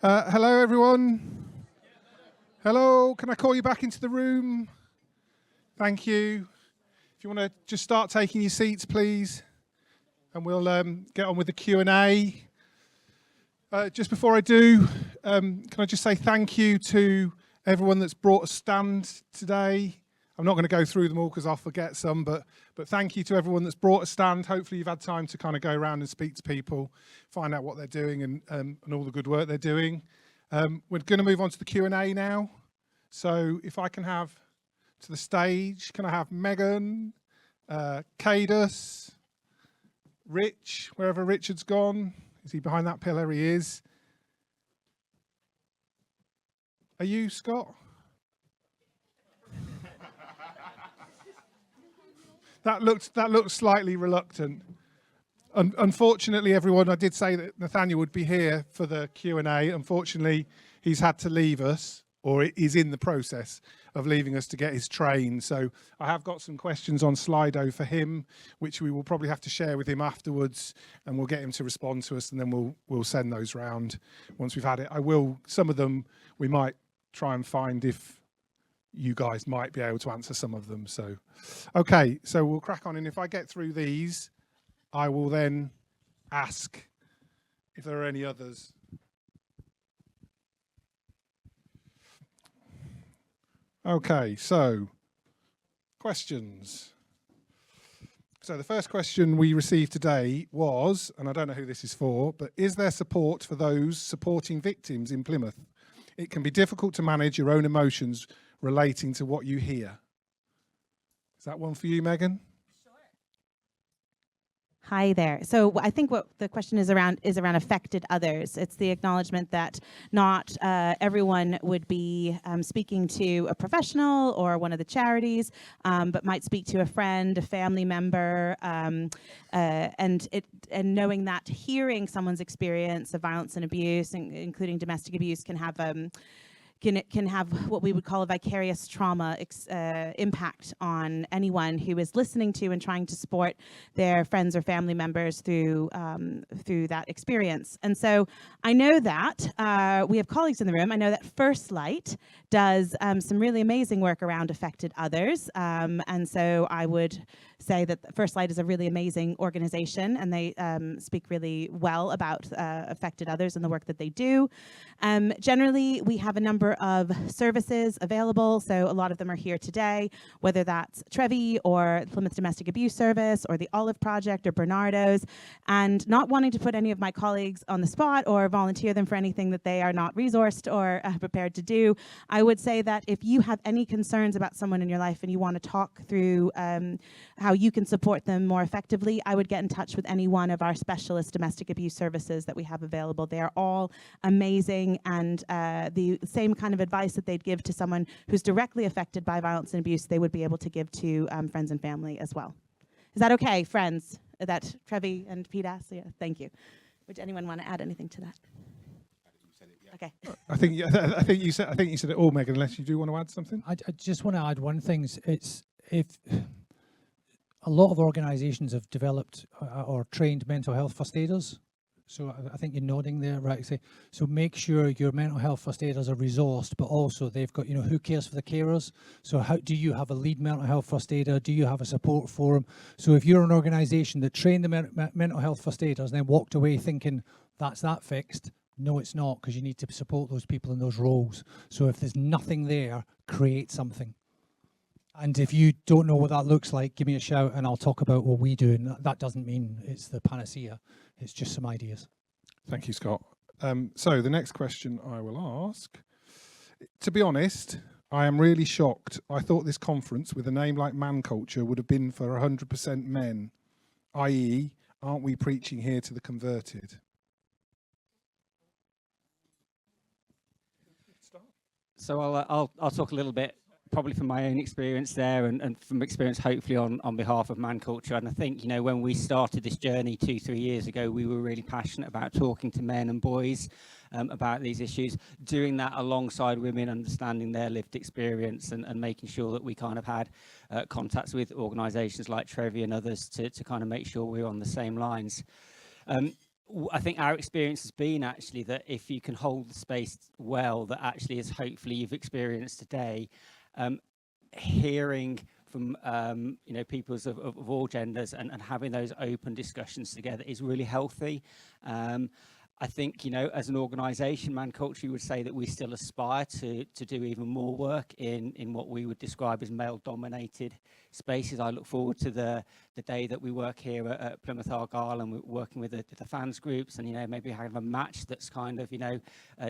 Hello, everyone. Hello, can I call you back into the room? Thank you. If you want to just start taking your seats, please, and we'll get on with the Q&A. Just before I do, can I just say thank you to everyone that's brought a stand today. I'm not going to go through them all because I'll forget some, but thank you to everyone that's brought a stand. Hopefully you've had time to kind of go around and speak to people, find out what they're doing and all the good work they're doing. We're going to move on to the Q&A now. So if I can have to the stage, can I have Meghan, Kadus, Rich, wherever Richard's gone? Is he behind that pillar? He is. Are you, Scott? That looked slightly reluctant. Unfortunately, everyone, I did say that Nathaniel would be here for the Q&A. Unfortunately, he's had to leave us, or is in the process of leaving us to get his train. So I have got some questions on Slido for him, which we will probably have to share with him afterwards, and we'll get him to respond to us, and then we'll send those round once we've had it. Some of them we might try and find if you guys might be able to answer some of them. So, okay, so we'll crack on, and if I get through these, I will then ask if there are any others. Okay, so questions. So the first question we received today was, and I don't know who this is for, but is there support for those supporting victims in Plymouth? It can be difficult to manage your own emotions relating to what you hear. Is that one for you, Meghan? Hi there. So I think what the question is around affected others. It's the acknowledgement that not everyone would be speaking to a professional or one of the charities, but might speak to a friend, a family member, and knowing that hearing someone's experience of violence and abuse, including domestic abuse, can have what we would call a vicarious trauma impact on anyone who is listening to and trying to support their friends or family members through that experience. And so I know that we have colleagues in the room. I know that First Light does some really amazing work around affected others. And so I would say that First Light is a really amazing organization, and they speak really well about affected others and the work that they do. Generally, we have a number of services available, so a lot of them are here today, whether that's Trevi or Plymouth Domestic Abuse Service or the Olive Project or Bernardo's, and not wanting to put any of my colleagues on the spot or volunteer them for anything that they are not resourced or prepared to do. I would say that if you have any concerns about someone in your life and you want to talk through how you can support them more effectively, I would get in touch with any one of our specialist domestic abuse services that we have available. They are all amazing, and the same kind of advice that they'd give to someone who's directly affected by violence and abuse, they would be able to give to friends and family as well. Is that okay, friends? That Trevi and PDAS? Yeah, thank you. Would anyone want to add anything to that? Okay. I think you said it all, Meghan. Unless you do want to add something. I just want to add one thing. It's if a lot of organisations have developed or trained mental health first aiders. So I think you're nodding there, right? So make sure your mental health first aiders are resourced, but also they've got, who cares for the carers? So how do you have a lead mental health first aider? Do you have a support forum? So if you're an organisation that trained the mental health first aiders and then walked away thinking that's that fixed, no, it's not, because you need to support those people in those roles. So if there's nothing there, create something. And if you don't know what that looks like, give me a shout and I'll talk about what we do. And that doesn't mean it's the panacea. It's just some ideas. Thank you, Scott. So the next question I will ask, to be honest, I am really shocked. I thought this conference with a name like Man Culture would have been for 100% men, i.e., aren't we preaching here to the converted? So I'll talk a little bit, probably from my own experience there and from experience hopefully on behalf of Man Culture. And I think, when we started this journey 2-3 years ago, we were really passionate about talking to men and boys about these issues, doing that alongside women, understanding their lived experience and making sure that we kind of had contacts with organisations like Trevi and others to kind of make sure we were on the same lines. I think our experience has been actually that if you can hold the space well, that actually is hopefully you've experienced today, hearing from people of all genders and having those open discussions together is really healthy. I think, as an organisation, Man Culture, would say that we still aspire to do even more work in what we would describe as male-dominated spaces. I look forward to the day that we work here at Plymouth Argyle and we're working with the fans groups and, maybe have a match that's kind of,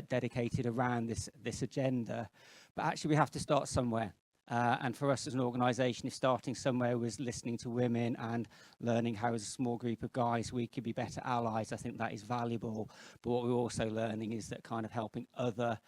dedicated around this agenda. But actually, we have to start somewhere. And for us as an organisation, if starting somewhere was listening to women and learning how as a small group of guys we could be better allies, I think that is valuable. But what we're also learning is that kind of helping other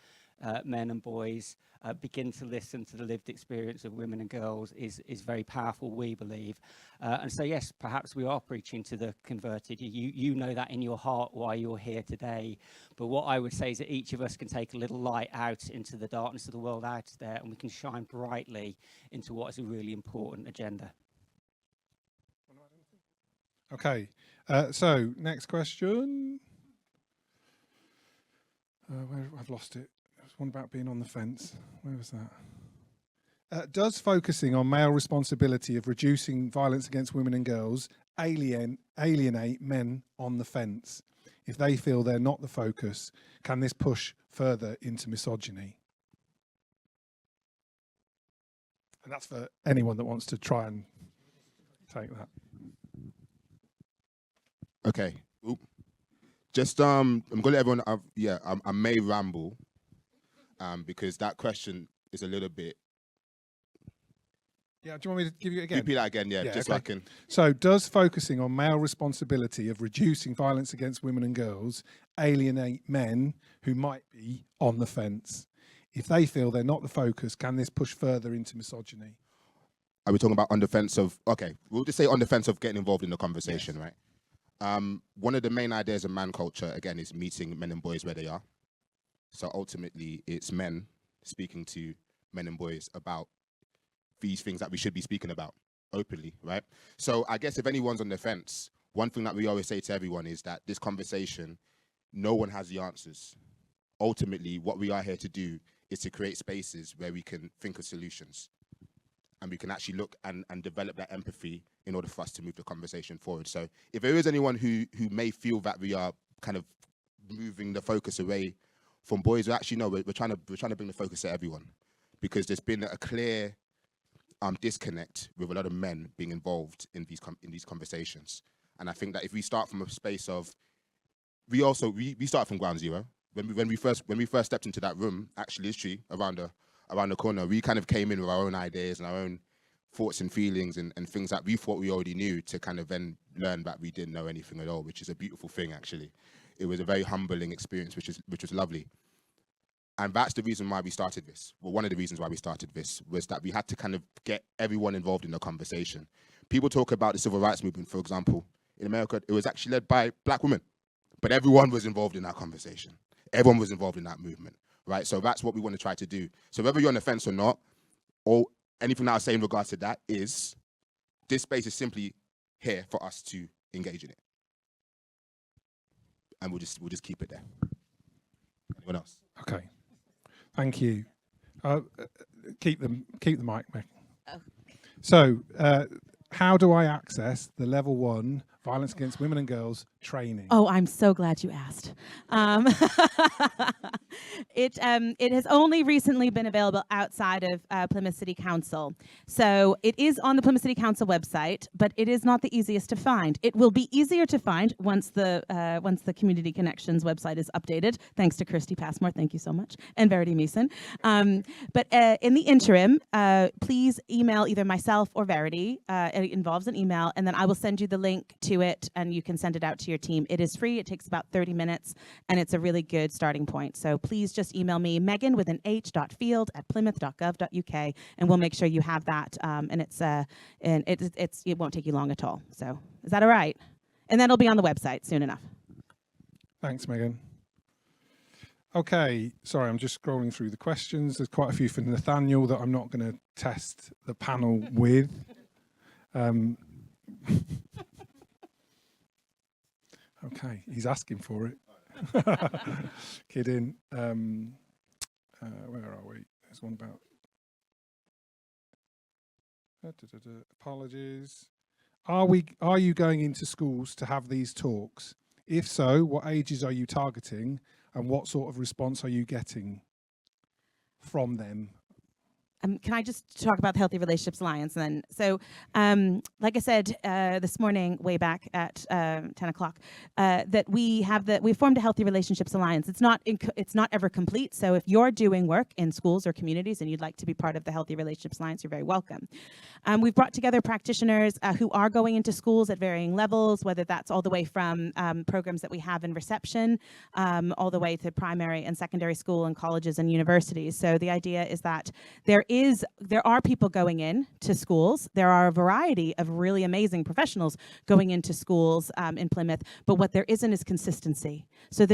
men and boys begin to listen to the lived experience of women and girls is very powerful, we believe. And so, yes, perhaps we are preaching to the converted. You know that in your heart why you're here today. But what I would say is that each of us can take a little light out into the darkness of the world out there, and we can shine brightly into what is a really important agenda. Okay, so next question. I've lost it. There's one about being on the fence. Where was that? Does focusing on male responsibility of reducing violence against women and girls alienate men on the fence? If they feel they're not the focus, can this push further into misogyny? And that's for anyone that wants to try and take that. Okay. Oop. Just I'm gonna let everyone. I may ramble, because that question is a little bit. Yeah, do you want me to give you it again? Repeat that again, yeah, just so I can. So, does focusing on male responsibility of reducing violence against women and girls alienate men who might be on the fence? If they feel they're not the focus, can this push further into misogyny? Are we talking about on the fence of? Okay, we'll just say on the fence of getting involved in the conversation, yes. Right? One of the main ideas of man culture, again, is meeting men and boys where they are. So ultimately, it's men speaking to men and boys about these things that we should be speaking about openly, right? So I guess if anyone's on the fence, one thing that we always say to everyone is that this conversation, no one has the answers. Ultimately, what we are here to do is to create spaces where we can think of solutions and we can actually look and develop that empathy in order for us to move the conversation forward. So if there is anyone who may feel that we are kind of moving the focus away from boys, actually no, we're trying to bring the focus to everyone, because there's been a clear disconnect with a lot of men being involved in these conversations. And I think that if we start from a space of, we start from ground zero. When we first stepped into that room, actually literally around the corner, we kind of came in with our own ideas and our own thoughts and feelings and things that we thought we already knew, to kind of then learn that we didn't know anything at all, which is a beautiful thing, actually. It was a very humbling experience, which was lovely. And that's the reason why we started this. Well, one of the reasons why we started this was that we had to kind of get everyone involved in the conversation. People talk about the civil rights movement, for example. In America, it was actually led by black women, but everyone was involved in that conversation. Everyone was involved in that movement, right? So that's what we want to try to do. So whether you're on the fence or not, or anything that I say in regards to that, is this space is simply here for us to engage in it. And we'll just keep it there. Anyone else? Okay. Thank you. Keep the mic, Meg. Oh. So, how do I access the level 1 violence against women and girls training? Oh, I'm so glad you asked. It has only recently been available outside of Plymouth City Council. So it is on the Plymouth City Council website, but it is not the easiest to find. It will be easier to find once the Community Connections website is updated. Thanks to Kirsty Passmore, thank you so much, and Verity Meeson. But in the interim, please email either myself or Verity. It involves an email, and then I will send you the link to it, and you can send it out to your team. It is free. It takes about 30 minutes, and it's a really good starting point. So please just email me, Meghan with an h.field@plymouth.gov.uk, and we'll make sure you have that. And it won't take you long at all. So is that all right? And then it'll be on the website soon enough. Thanks, Meghan. Okay, sorry, I'm just scrolling through the questions. There's quite a few for Nathaniel that I'm not going to test the panel with. Okay, he's asking for it. Kidding. Where are we? There's one about. Apologies. Are you going into schools to have these talks? If so, what ages are you targeting, and what sort of response are you getting from them? Can I just talk about the Healthy Relationships Alliance then? So, like I said this morning, way back at 10 o'clock, that we formed a Healthy Relationships Alliance. It's not ever complete. So if you're doing work in schools or communities and you'd like to be part of the Healthy Relationships Alliance, you're very welcome. We've brought together practitioners who are going into schools at varying levels, whether that's all the way from programs that we have in reception, all the way to primary and secondary school and colleges and universities. So the idea is that there are people going in to schools. There are a variety of really amazing professionals going into schools in Plymouth, but what there isn't is consistency. So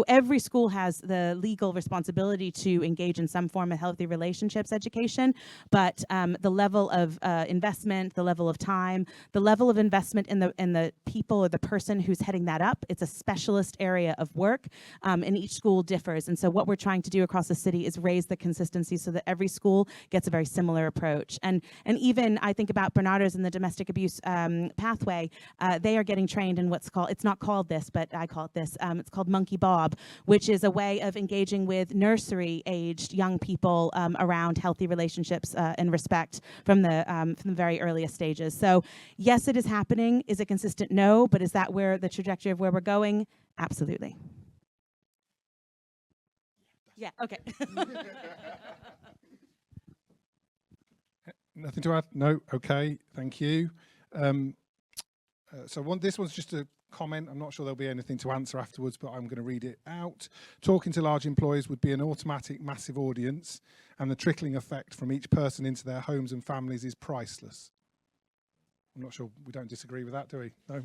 every school has the legal responsibility to engage in some form of healthy relationships education, but the level of investment, the level of time, the level of investment in the people or the person who's heading that up, it's a specialist area of work, and each school differs. And so what we're trying to do across the city is raise the consistency so that every school gets a very similar approach. And even I think about Bernardo's in the domestic abuse pathway, they are getting trained in it's not called this, but I call it this, it's called Monkey Bob, which is a way of engaging with nursery-aged young people around healthy relationships and respect from the very earliest stages. So yes, it is happening. Is it consistent? No. But is that where the trajectory of where we're going? Absolutely. Yeah, okay. Nothing to add? No? Okay, thank you. This one's just a comment. I'm not sure there'll be anything to answer afterwards, but I'm going to read it out. Talking to large employers would be an automatic massive audience, and the trickling effect from each person into their homes and families is priceless. I'm not sure we don't disagree with that, do we? No?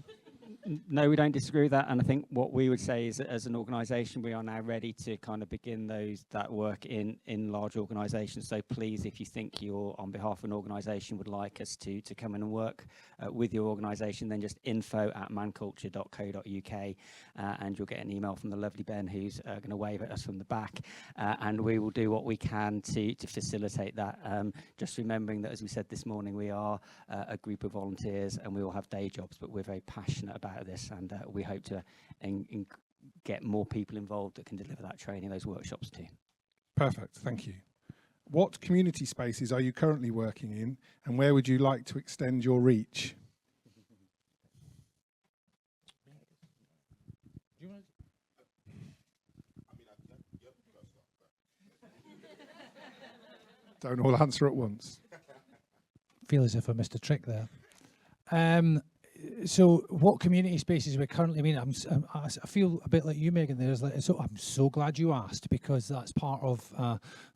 No, we don't disagree with that. And I think what we would say is that as an organisation, we are now ready to kind of begin that work in large organisations. So please, if you think you're on behalf of an organisation would like us to come in and work with your organisation, then just info@manculture.co.uk and you'll get an email from the lovely Ben who's going to wave at us from the back, and we will do what we can to facilitate that. Just remembering that, as we said this morning, we are a group of volunteers and we all have day jobs, but we're very passionate about this, and we hope to get more people involved that can deliver that training, those workshops too. Perfect, thank you. What community spaces are you currently working in, and where would you like to extend your reach? Don't all answer at once. Feel as if I missed a trick there. So what community spaces we're currently, I feel a bit like you, Megan, there. I'm so glad you asked, because that's part of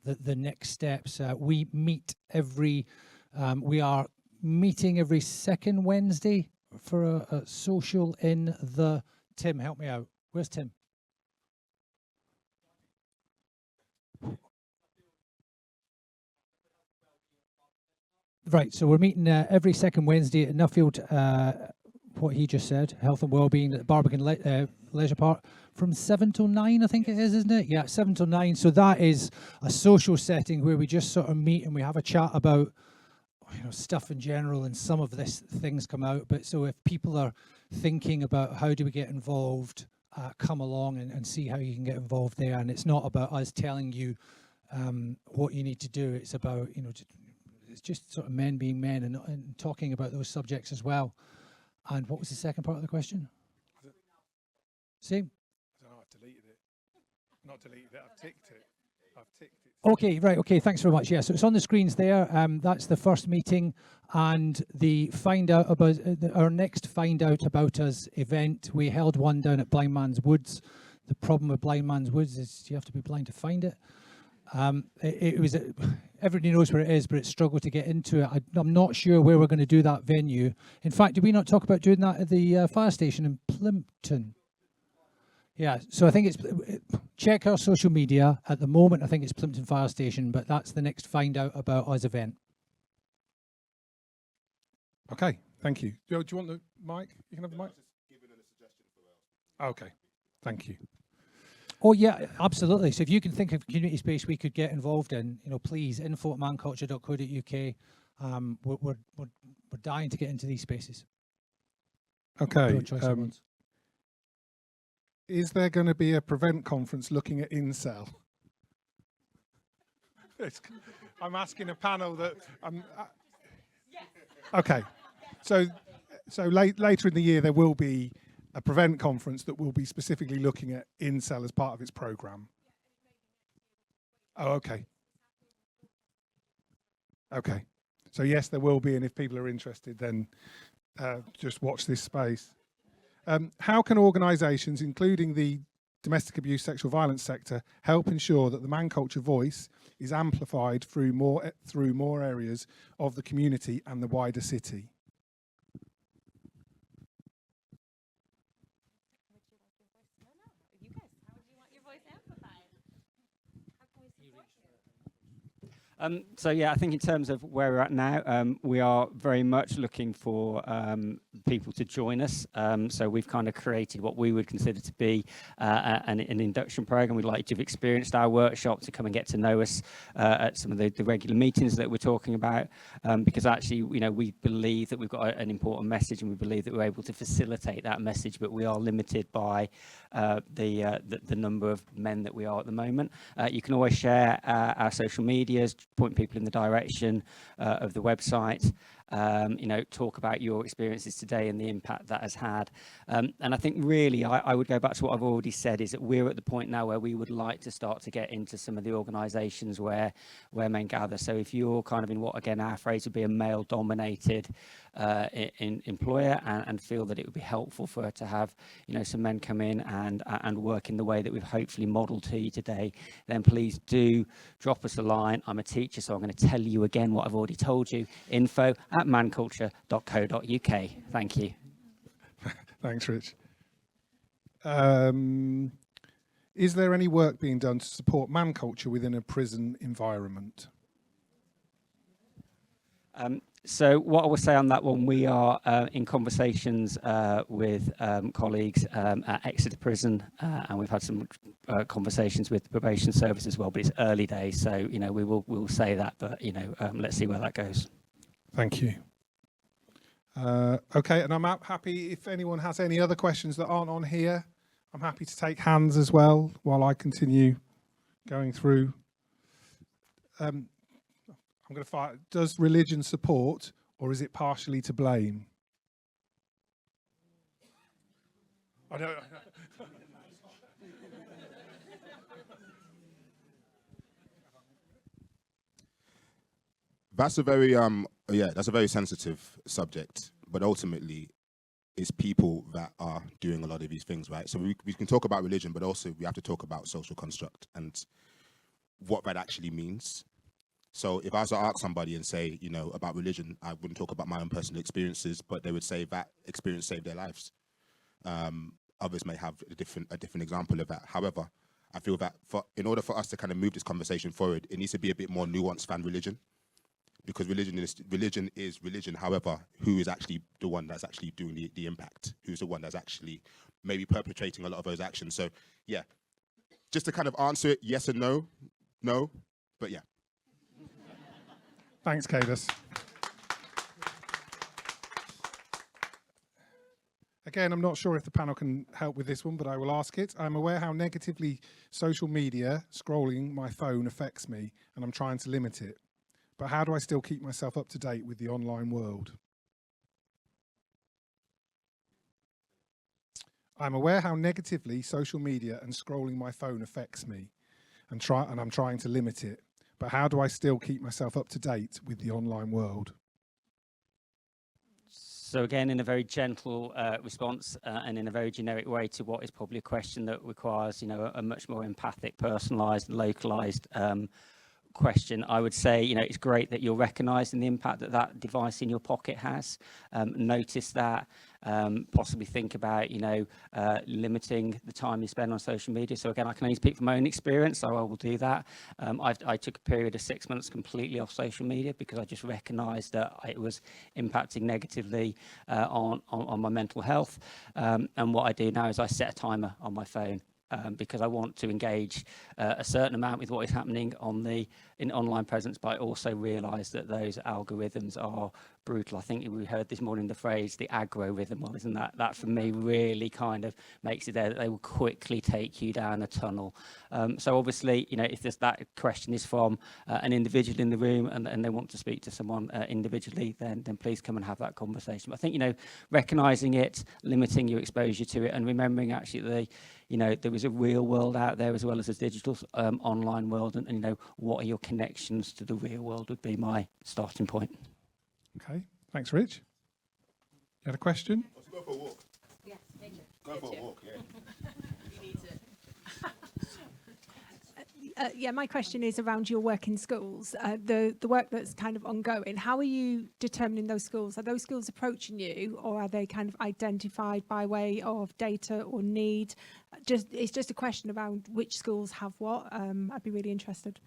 the next steps. We are meeting every second Wednesday for a social in the, Tim, help me out. Where's Tim? Right, so we're meeting every second Wednesday at Nuffield, what he just said, Health and Wellbeing at Barbican Leisure Park, from 7 till 9, I think it is, isn't it? Yeah, 7 till 9. So that is a social setting where we just sort of meet and we have a chat about, stuff in general, and some of this things come out. But so if people are thinking about how do we get involved, come along and see how you can get involved there. And it's not about us telling you what you need to do. It's about, it's just sort of men being men and talking about those subjects as well. And what was the second part of the question? See? I don't know, I've deleted it. Not deleted it, I've ticked it. Okay, right, okay, thanks very much. Yeah, so it's on the screens there. That's the first meeting, and the find out about our next Find Out About Us event. We held one down at Blind Man's Woods. The problem with Blind Man's Woods is you have to be blind to find it. It was everybody knows where it is, but it struggled to get into it. I'm not sure where we're going to do that venue. In fact, did we not talk about doing that at the fire station in Plimpton? Yeah, so I think it's check our social media. At the moment, I think it's Plimpton Fire Station, but that's the next Find Out About Us event. Okay, thank you. Do you want the mic? You can have the mic. Okay, thank you. Oh yeah, absolutely. So if you can think of community space we could get involved in, please info@manculture.co.uk. We're dying to get into these spaces. Okay. Pro-choice ones. Is there going to be a Prevent conference looking at incel? I'm asking a panel that. Okay, so later in the year there will be a Prevent conference that will be specifically looking at incel as part of its program. Oh, okay. Okay, so yes, there will be, and if people are interested, then just watch this space. How can organisations, including the domestic abuse, sexual violence sector, help ensure that the man culture voice is amplified through more areas of the community and the wider city? So yeah, I think in terms of where we're at now, we are very much looking for people to join us. So we've kind of created what we would consider to be an induction program. We'd like you to have experienced our workshop, to come and get to know us at some of the regular meetings that we're talking about, because actually, we believe that we've got an important message, and we believe that we're able to facilitate that message, but we are limited by the number of men that we are at the moment. You can always share our social medias, point people in the direction of the website, talk about your experiences today and the impact that has had. And I think really I would go back to what I've already said, is that we're at the point now where we would like to start to get into some of the organisations where men gather. So if you're kind of in what, again, our phrase would be a male-dominated employer, and feel that it would be helpful for her to have, some men come in and work in the way that we've hopefully modelled to you today, then please do drop us a line. I'm a teacher, so I'm going to tell you again what I've already told you. info@manculture.co.uk. Thank you. Thanks, Rich. Is there any work being done to support man culture within a prison environment? So what I will say on that one, we are in conversations with colleagues at Exeter Prison, and we've had some conversations with the probation service as well, but it's early days, so we'll say that, but let's see where that goes. Thank you. Okay, and I'm happy if anyone has any other questions that aren't on here. I'm happy to take hands as well while I continue going through. I'm going to fire. Does religion support, or is it partially to blame? I don't. That's a very that's a very sensitive subject, but ultimately it's people that are doing a lot of these things, right? So we can talk about religion, but also we have to talk about social construct and what that actually means. So if I was to ask somebody and say, about religion, I wouldn't talk about my own personal experiences, but they would say that experience saved their lives. Others may have a different example of that. However, I feel that in order for us to kind of move this conversation forward, it needs to be a bit more nuanced than religion. Because religion is religion. However, who is actually the one that's actually doing the impact? Who's the one that's actually maybe perpetrating a lot of those actions? So, yeah, just to kind of answer it, yes and no, but yeah. Thanks, Kadus. Again, I'm not sure if the panel can help with this one, but I will ask it. I'm aware how negatively social media, scrolling my phone affects me, and I'm trying to limit it. But how do I still keep myself up to date with the online world? I'm aware how negatively social media and scrolling my phone affects me, and I'm trying to limit it. But how do I still keep myself up to date with the online world? So again, in a very gentle response and in a very generic way to what is probably a question that requires, a much more empathic, personalised, localised question, I would say, it's great that you're recognising the impact that that device in your pocket has. Notice that. Possibly think about, limiting the time you spend on social media. So again, I can only speak from my own experience, so I will do that. I took a period of 6 months completely off social media because I just recognised that it was impacting negatively on my mental health. And what I do now is I set a timer on my phone. Because I want to engage a certain amount with what is happening in online presence, but I also realise that those algorithms are brutal. I think we heard this morning the phrase, the aggro rhythm. Well, isn't that for me really kind of makes it there that they will quickly take you down a tunnel. So obviously, if that question is from an individual in the room and they want to speak to someone individually, then please come and have that conversation. But I think, recognising it, limiting your exposure to it, and remembering actually there is a real world out there as well as a digital online world, and what are your connections to the real world would be my starting point. Okay, thanks, Rich. You had a question? Let's go for a walk. Yeah, nature. Go for a walk, yeah. Yeah, my question is around your work in schools, the work that's kind of ongoing. How are you determining those schools? Are those schools approaching you, or are they kind of identified by way of data or need? It's just a question around which schools have what. I'd be really interested.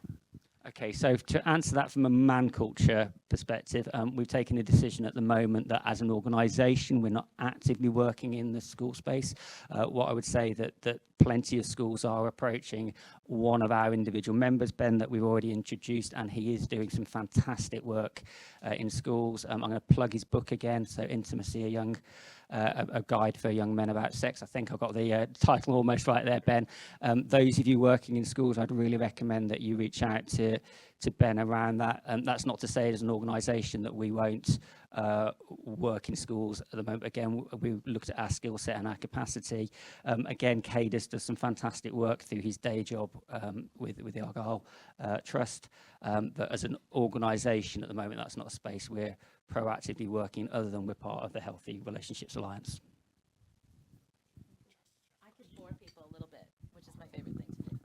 Okay, so to answer that from a man culture perspective, we've taken a decision at the moment that as an organisation, we're not actively working in the school space. What I would say that plenty of schools are approaching one of our individual members, Ben, that we've already introduced, and he is doing some fantastic work in schools. I'm going to plug his book again, so Intimacy, a guide for young men about sex. I think I've got the title almost right there, Ben. Those of you working in schools, I'd really recommend that you reach out to Ben around that. That's not to say as an organisation that we won't work in schools at the moment. Again, we looked at our skill set and our capacity. Again, Kadus does some fantastic work through his day job with the Argyle Trust. But as an organisation at the moment, that's not a space we're proactively working other than we're part of the Healthy Relationships Alliance. I could bore people a little bit, which is my favorite thing to do.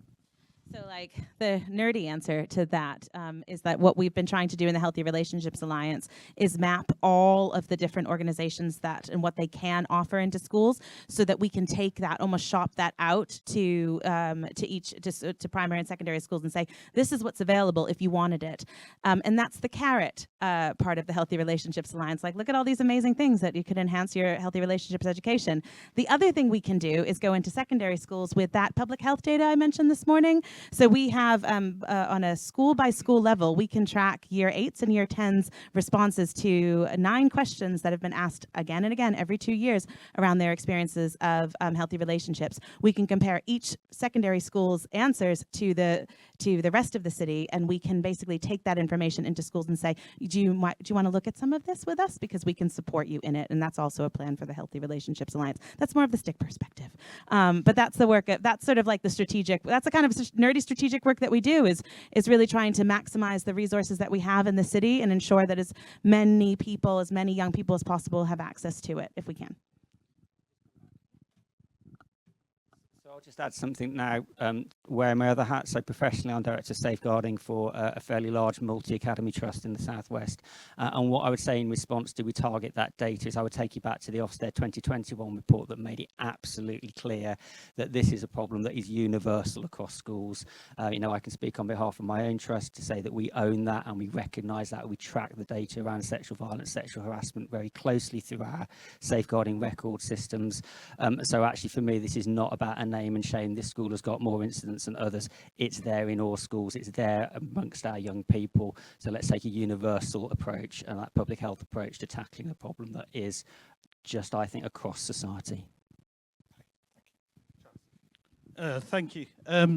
So like the nerdy answer to that is that what we've been trying to do in the Healthy Relationships Alliance is map all of the different organizations that and what they can offer into schools so that we can take that, almost shop that out to primary and secondary schools and say, this is what's available if you wanted it. And that's the carrot part of the Healthy Relationships Alliance. Like, look at all these amazing things that you could enhance your healthy relationships education. The other thing we can do is go into secondary schools with that public health data I mentioned this morning. So we have, on a school-by-school level, we can track year 8s and year 10s responses to 9 questions that have been asked again and again every 2 years around their experiences of healthy relationships. We can compare each secondary school's answers to the rest of the city, and we can basically take that information into schools and say, do you want to look at some of this with us? Because we can support you in it, and that's also a plan for the Healthy Relationships Alliance. That's more of the stick perspective. But that's the work, that's sort of like the strategic, that's the kind of nerdy strategic work that we do is really trying to maximize the resources that we have in the city and ensure that as many people, as many young people as possible have access to it if we can. I'll just add something now, wearing my other hat. So professionally, I'm Director of Safeguarding for a fairly large multi-academy trust in the Southwest. And what I would say in response to we target that data is I would take you back to the Ofsted 2021 report that made it absolutely clear that this is a problem that is universal across schools. I can speak on behalf of my own trust to say that we own that and we recognise that. We track the data around sexual violence, sexual harassment very closely through our safeguarding record systems. So actually for me, this is not about a name and shame. This school has got more incidents than others. It's there in all schools. It's there amongst our young people. So let's take a universal approach and that public health approach to tackling a problem that is just, I think, across society. Thank you.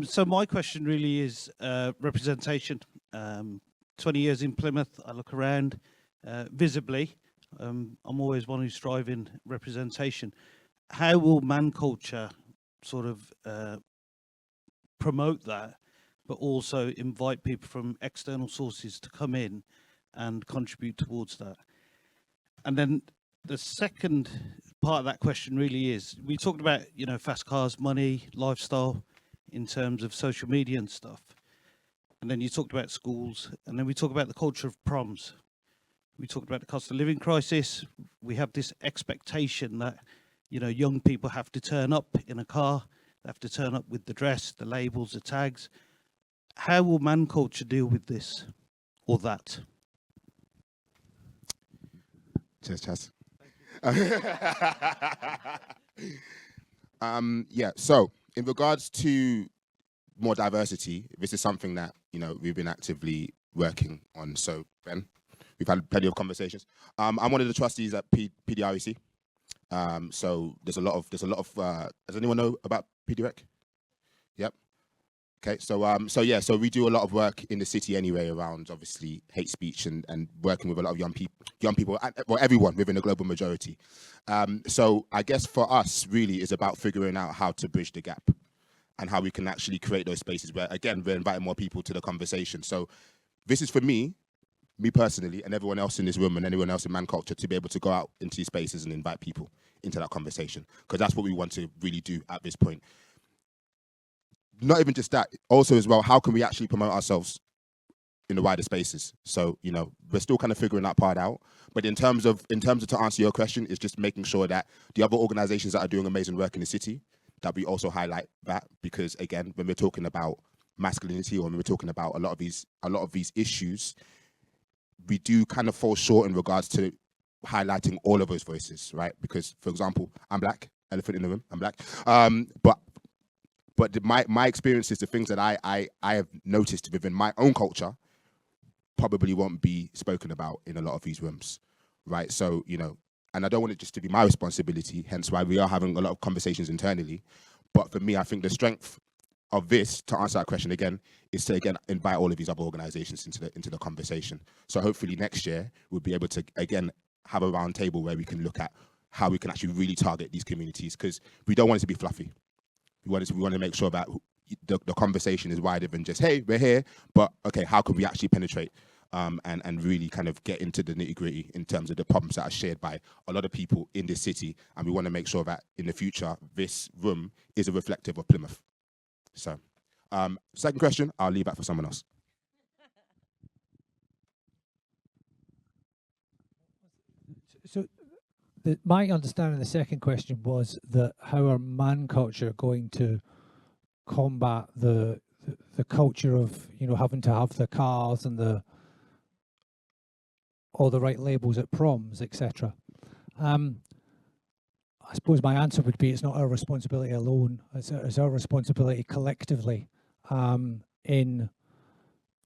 So my question really is representation. 20 years in Plymouth, I look around visibly. I'm always one who's driving representation. How will man culture sort of promote that, but also invite people from external sources to come in and contribute towards that? And then the second part of that question really is, we talked about, fast cars, money, lifestyle in terms of social media and stuff. and then you talked about schools, and then we talk about the culture of proms. We talked about the cost of living crisis. We have this expectation that, you know, young people have to turn up in a car, they have to turn up with the dress, the labels, the tags. How will man culture deal with this or that? Cheers, Chaz. Yeah, so in regards to more diversity, this is something that, you know, we've been actively working on. So, Ben, we've had plenty of conversations. I'm one of the trustees at PDREC. So there's a lot of does anyone know about PDREC? Yep. Okay, so we do a lot of work in the city anyway around obviously hate speech and working with a lot of young people, well, everyone within the global majority. So I guess for us really is about figuring out how to bridge the gap and how we can actually create those spaces where, again, we're inviting more people to the conversation. So this is for me personally, and everyone else in this room and anyone else in Man Culture to be able to go out into these spaces and invite people into that conversation, because that's what we want to really do at this point. Not even just that, also as well, how can we actually promote ourselves in the wider spaces? So, you know, we're still kind of figuring that part out. But in terms of to answer your question, is just making sure that the other organizations that are doing amazing work in the city, that we also highlight that, because again, when we're talking about masculinity or when we're talking about a lot of these issues, we do kind of fall short in regards to highlighting all of those voices, right? Because, for example, I'm black, elephant in the room, I'm black. But my experiences, the things that I have noticed within my own culture probably won't be spoken about in a lot of these rooms, right? So, you know, and I don't want it just to be my responsibility, hence why we are having a lot of conversations internally. But for me, I think the strength of this, to answer that question again, is to again invite all of these other organizations into the conversation. So hopefully next year we'll be able to again have a round table where we can look at how we can actually really target these communities, because we don't want it to be fluffy. We want to make sure that the conversation is wider than just, hey, we're here, but okay, how can we actually penetrate and really kind of get into the nitty-gritty in terms of the problems that are shared by a lot of people in this city. And we want to make sure that in the future, this room is a reflective of Plymouth. So, second question, I'll leave that for someone else. So my understanding of the second question was that how are man culture going to combat the culture of, you know, having to have the cars and all the right labels at proms, etc. I suppose my answer would be it's not our responsibility alone. It's our responsibility collectively in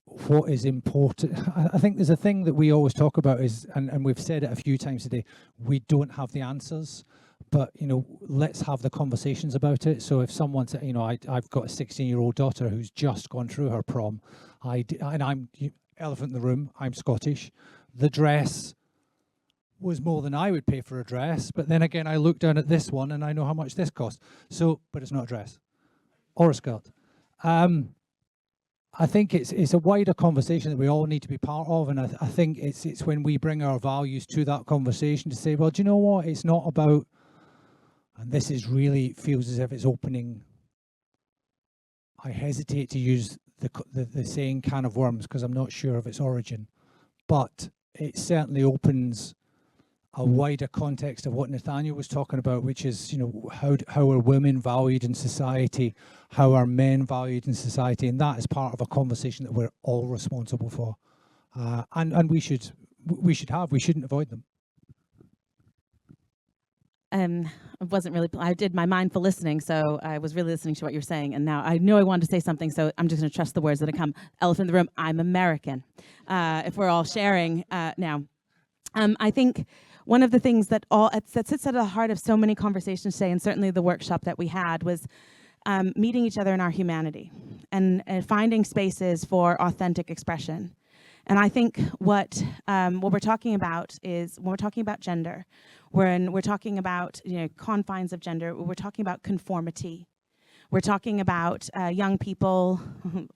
what is important. I think there's a thing that we always talk about is, and we've said it a few times today, we don't have the answers, but, you know, let's have the conversations about it. So if someone said, you know, I've got a 16-year-old daughter who's just gone through her prom, and I'm elephant in the room, I'm Scottish. The dress was more than I would pay for a dress, but then again, I look down at this one and I know how much this costs. So, but it's not a dress or a skirt. I think it's a wider conversation that we all need to be part of, and I think it's when we bring our values to that conversation to say, well, do you know what? It's not about, and this is really feels as if it's opening. I hesitate to use the saying "can of worms" because I'm not sure of its origin, but it certainly opens a wider context of what Nathaniel was talking about, which is, you know, how are women valued in society, how are men valued in society, and that is part of a conversation that we're all responsible for, and we shouldn't avoid them. I did my mindful listening, so I was really listening to what you're saying, and now I know I wanted to say something, so I'm just going to trust the words that come. Elephant in the room, I'm American. If we're all sharing now. I think one of the things that sits at the heart of so many conversations today, and certainly the workshop that we had, was meeting each other in our humanity and finding spaces for authentic expression. And I think what we're talking about is, when we're talking about gender, when we're talking about, you know, confines of gender, we're talking about conformity. We're talking about young people,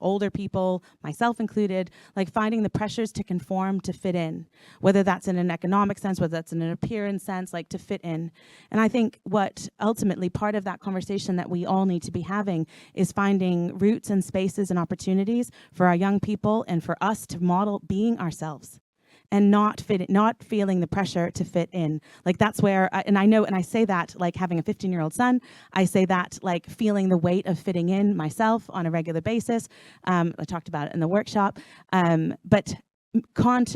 older people, myself included, like finding the pressures to conform, to fit in, whether that's in an economic sense, whether that's in an appearance sense, like to fit in. And I think what ultimately part of that conversation that we all need to be having is finding routes and spaces and opportunities for our young people and for us to model being ourselves and not feeling the pressure to fit in. Like that's where, and I know, and I say that like having a 15-year-old son, I say that like feeling the weight of fitting in myself on a regular basis. I talked about it in the workshop, but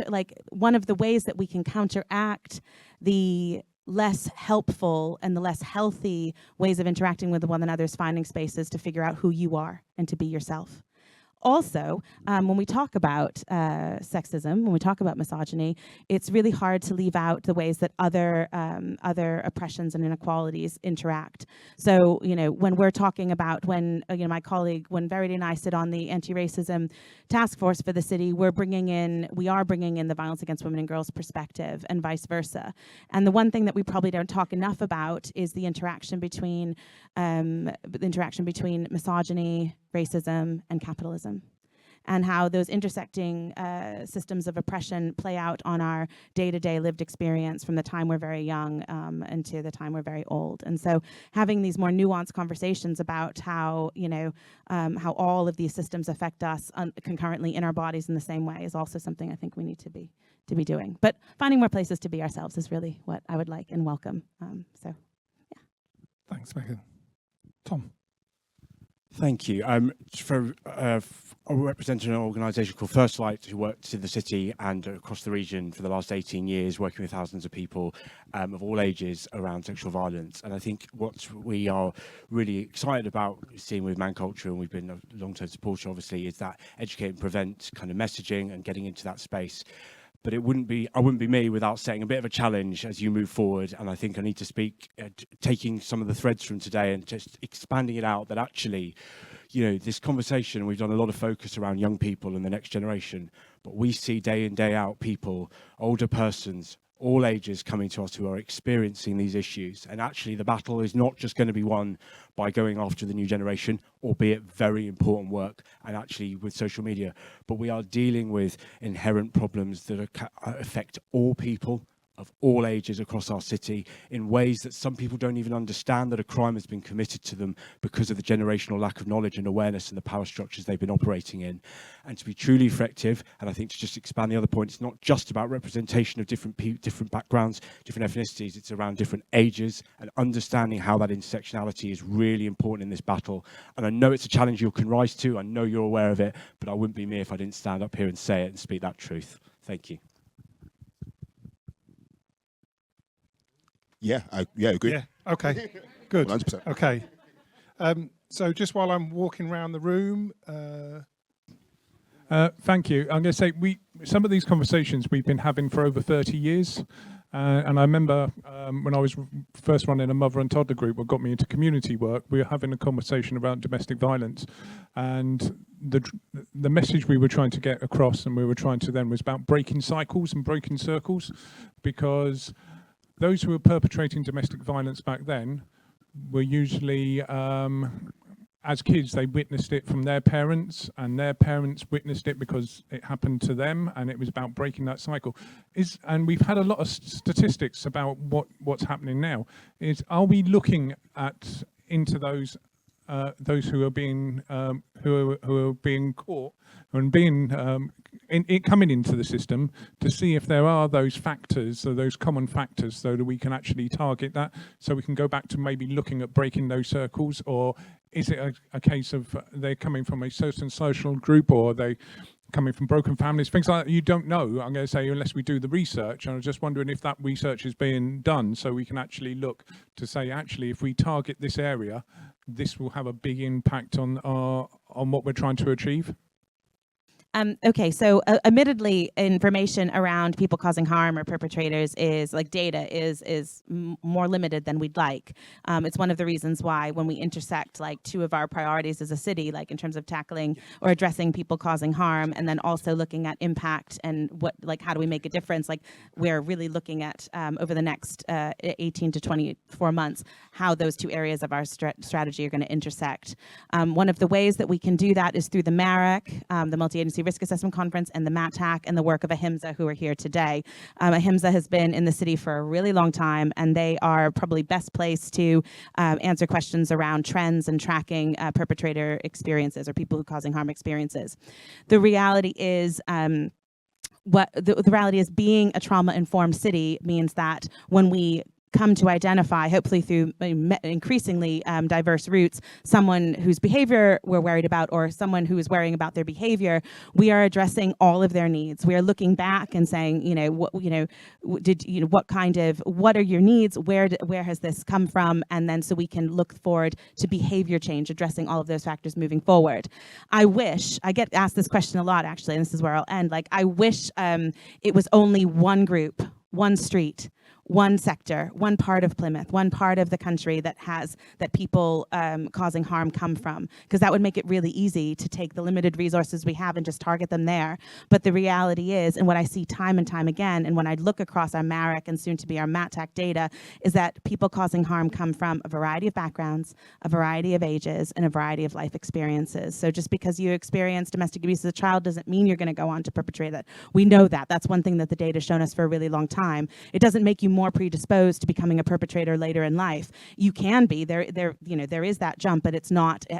like one of the ways that we can counteract the less helpful and the less healthy ways of interacting with one another is finding spaces to figure out who you are and to be yourself. Also, when we talk about sexism, when we talk about misogyny, it's really hard to leave out the ways that other oppressions and inequalities interact. So, you know, when we're talking about when my colleague, when Verity and I sit on the anti-racism task force for the city, we are bringing in the violence against women and girls perspective, and vice versa. And the one thing that we probably don't talk enough about is the interaction between misogyny, racism, and capitalism, and how those intersecting systems of oppression play out on our day-to-day lived experience from the time we're very young until the time we're very old. And so having these more nuanced conversations about how, how all of these systems affect us concurrently in our bodies in the same way is also something I think we need to be doing. But finding more places to be ourselves is really what I would like and welcome. So, yeah. Thanks, Meghan. Tom. Thank you. I'm representing an organisation called First Light, who worked in the city and across the region for the last 18 years, working with thousands of people of all ages around sexual violence. And I think what we are really excited about seeing with Man Culture, and we've been a long-term supporter, obviously, is that educate and prevent kind of messaging and getting into that space. But I wouldn't be me without setting a bit of a challenge as you move forward. And I think I need to speak, taking some of the threads from today and just expanding it out, that actually, this conversation, we've done a lot of focus around young people and the next generation, but we see day in, day out people, older persons, all ages coming to us who are experiencing these issues. And actually the battle is not just going to be won by going after the new generation, albeit very important work, and actually with social media, but we are dealing with inherent problems that affect all people of all ages across our city in ways that some people don't even understand that a crime has been committed to them because of the generational lack of knowledge and awareness and the power structures they've been operating in. And to be truly effective, and I think to just expand the other point, it's not just about representation of different backgrounds, different ethnicities, it's around different ages and understanding how that intersectionality is really important in this battle. And I know it's a challenge you can rise to, I know you're aware of it, but I wouldn't be me if I didn't stand up here and say it and speak that truth. Thank you. Yeah, I agree. Yeah, okay, good. 100%. Okay, so just while I'm walking around the room, thank you. I'm going to say some of these conversations we've been having for over 30 years. And I remember when I was first running a mother and toddler group, what got me into community work, we were having a conversation about domestic violence. And the message we were trying to get across, and we were trying to then, was about breaking cycles and breaking circles, because those who were perpetrating domestic violence back then were usually, as kids, they witnessed it from their parents, and their parents witnessed it because it happened to them, and it was about breaking that cycle. And we've had a lot of statistics about what's happening now. Are we looking into those who are being caught and being coming into the system, to see if there are those factors, or those common factors, so that we can actually target that, so we can go back to maybe looking at breaking those circles? Or is it a case of they're coming from a certain social group, or are they coming from broken families, things like that? You don't know, I'm going to say, unless we do the research. And I was just wondering if that research is being done, so we can actually look to say, actually, if we target this area, this will have a big impact on what we're trying to achieve. Okay, so admittedly, information around people causing harm or perpetrators is like data is more limited than we'd like. It's one of the reasons why when we intersect like two of our priorities as a city, like in terms of tackling or addressing people causing harm, and then also looking at impact and what, like, how do we make a difference? Like, we're really looking at over the next 18 to 24 months how those two areas of our strategy are going to intersect. One of the ways that we can do that is through the MARAC, the Multi-Agency Risk Assessment Conference, and the MATAC, and the work of AHIMSA, who are here today. AHIMSA has been in the city for a really long time, and they are probably best placed to answer questions around trends and tracking perpetrator experiences or people who are causing harm experiences. The reality is, the reality is being a trauma-informed city means that when we come to identify, hopefully through increasingly diverse routes, someone whose behavior we're worried about or someone who is worrying about their behavior, we are addressing all of their needs. We are looking back and saying, what are your needs? Where has this come from? And then so we can look forward to behavior change, addressing all of those factors moving forward. I get asked this question a lot, actually, and this is where I'll end. Like, I wish it was only one group, one street, one sector, one part of Plymouth, one part of the country that people causing harm come from, because that would make it really easy to take the limited resources we have and just target them there. But the reality is, and what I see time and time again, and when I look across our MARAC and soon to be our MATAC data, is that people causing harm come from a variety of backgrounds, a variety of ages, and a variety of life experiences. So just because you experience domestic abuse as a child doesn't mean you're going to go on to perpetrate that. We know that. That's one thing that the data has shown us for a really long time. It doesn't make you more predisposed to becoming a perpetrator later in life. You can be there is that jump, but it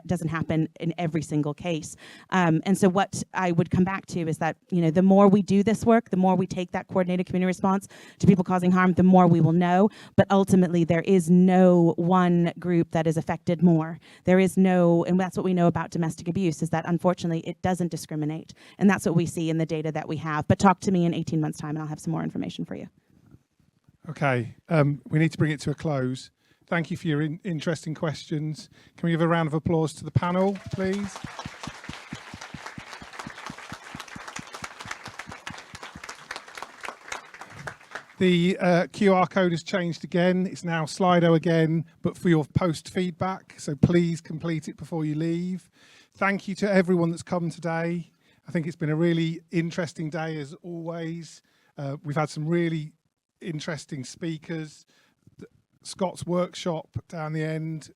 doesn't happen in every single case. And so what I would come back to is that, the more we do this work, the more we take that coordinated community response to people causing harm, the more we will know. But ultimately, there is no one group that is affected more. There is no, and that's what we know about domestic abuse, is that unfortunately it doesn't discriminate. And that's what we see in the data that we have. But talk to me in 18 months' time and I'll have some more information for you. Okay, we need to bring it to a close. Thank you for your interesting questions. Can we give a round of applause to the panel, please? The QR code has changed again. It's now Slido again, but for your post feedback. So please complete it before you leave. Thank you to everyone that's come today. I think it's been a really interesting day as always. We've had some really interesting speakers. Scott's workshop down the end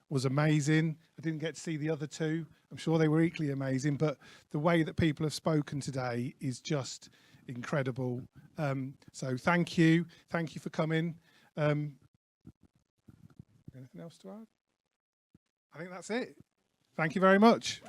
was amazing. I didn't get to see the other two. I'm sure they were equally amazing, but the way that people have spoken today is just incredible. So thank you for coming. Anything else to add? I think that's it. Thank you very much.